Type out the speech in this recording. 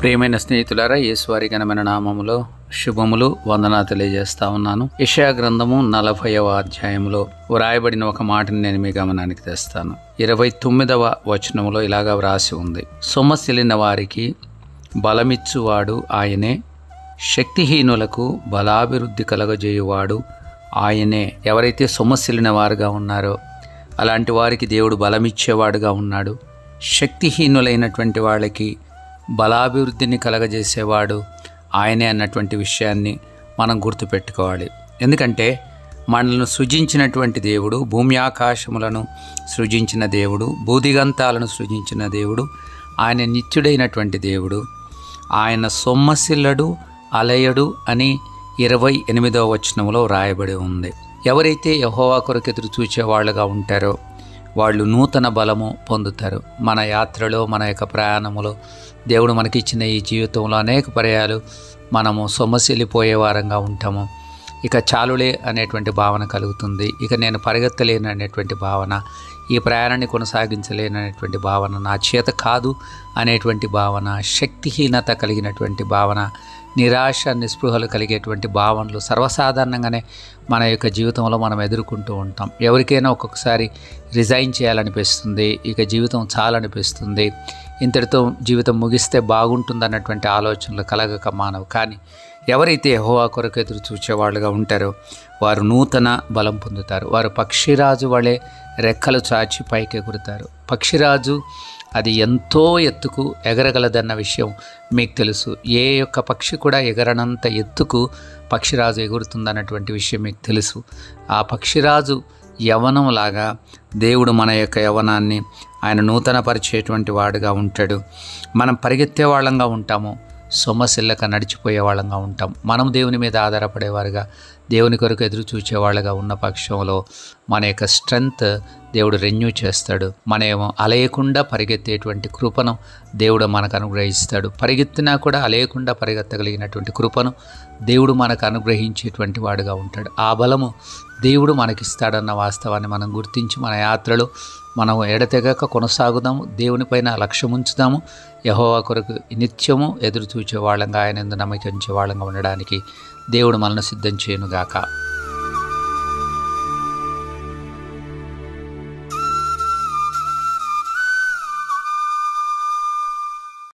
ప్రియమైన స్నేహితులారా, యేసువారి ఘనమైన నామములో శుభములు వందనా తెలియజేస్తా ఉన్నాను. యెషయా గ్రంథము 40వ అధ్యాయంలో వ్రాయబడిన ఒక మాటని నేను మీ గమనానికి తెస్తాను. 29వ వచనములో ఇలాగా వ్రాసి ఉంది: సొమ్మసిల్లిన వారికి బలమిచ్చువాడు ఆయనే, శక్తిహీనులకు బలాభివృద్ధి కలగజేయువాడు ఆయనే. ఎవరైతే సొమ్మసిల్లిన వారుగా ఉన్నారో అలాంటి వారికి దేవుడు బలమిచ్చేవాడుగా ఉన్నాడు. శక్తిహీనులైనటువంటి వాళ్ళకి బలాభివృద్ధిని కలగజేసేవాడు ఆయనే అన్నటువంటి విషయాన్ని మనం గుర్తుపెట్టుకోవాలి. ఎందుకంటే మనల్ని సృజించినటువంటి దేవుడు, భూమి ఆకాశములను సృజించిన దేవుడు, భూదిగంతాలను సృజించిన దేవుడు, ఆయన నిత్యుడైనటువంటి దేవుడు. ఆయన సొమ్మసిల్లడు, అలయడు అని 28వ వచనంలో రాయబడి ఉంది. ఎవరైతే యెహోవా కొరకు ఎదురు చూచేవాళ్ళుగా ఉంటారో వాళ్ళు నూతన బలము పొందుతారు. మన యాత్రలో, మన యొక్క ప్రయాణములో, దేవుడు మనకిచ్చిన ఈ జీవితంలో అనేక పర్యాలు మనము సొమ్మసిల్లిపోయే వారంగా ఉంటాము. ఇక చాలులే అనేటువంటి భావన కలుగుతుంది. ఇక నేను పరిగెత్తలేను అనేటువంటి భావన, ఈ ప్రయాణాన్ని కొనసాగించలేననేటువంటి భావన, నా చేత కాదు అనేటువంటి భావన, శక్తిహీనత కలిగినటువంటి భావన, నిరాశ నిస్పృహలు కలిగేటువంటి భావనలు సర్వసాధారణంగానే మన యొక్క జీవితంలో మనం ఎదుర్కొంటూ ఉంటాం. ఎవరికైనా ఒక్కొక్కసారి రిజైన్ చేయాలనిపిస్తుంది, ఇక జీవితం చాలనిపిస్తుంది, ఇంతటితో జీవితం ముగిస్తే బాగుంటుందన్నటువంటి ఆలోచనలు కలగక మానవు. కానీ ఎవరైతే యెహోవా కొరకు ఎదురు చూచేవాళ్ళుగా ఉంటారో వారు నూతన బలం పొందుతారు. వారు పక్షిరాజు వలె రెక్కలు చాచి పైకి ఎగురుతారు. పక్షిరాజు అది ఎంతో ఎత్తుకు ఎగరగలదన్న విషయం మీకు తెలుసు. ఏ యొక్క పక్షి కూడా ఎగరనంత ఎత్తుకు పక్షిరాజు ఎగురుతుందన్నటువంటి విషయం మీకు తెలుసు. ఆ పక్షిరాజు యవనంలాగా దేవుడు మన యొక్క యవనాన్ని ఆయన నూతనపరిచేటువంటి వాడుగా ఉంటాడు. మనం పరిగెత్తే వాళ్ళంగా ఉంటాము, సొమ్మసిల్లక నడిచిపోయే వాళ్ళంగా ఉంటాం. మనం దేవుని మీద ఆధారపడేవారుగా, దేవుని కొరకు ఎదురు చూచేవాళ్ళగా ఉన్న పక్షంలో మన యొక్క స్ట్రెంగ్త్ దేవుడు రెన్యూ చేస్తాడు. మనమేమో అలయకుండా పరిగెత్తేటువంటి కృపను దేవుడు మనకు అనుగ్రహిస్తాడు. పరిగెత్తినా కూడా అలయకుండా పరిగెత్తగలిగినటువంటి కృపను దేవుడు మనకు అనుగ్రహించేటువంటి వాడుగా ఉంటాడు. ఆ బలము దేవుడు మనకిస్తాడన్న వాస్తవాన్ని మనం గుర్తించి మన యాత్రలో మనం ఎడతెగక కొనసాగుదాము. దేవునిపైన లక్ష్యం ఉంచుదాము. యెహోవా కొరకు నిత్యము ఎదురు చూచే వాళ్ళంగా, ఆయన యందు నమ్మకించే వాళ్ళంగా ఉండడానికి దేవుడు మనల్ని సిద్ధం చేయనుగాక.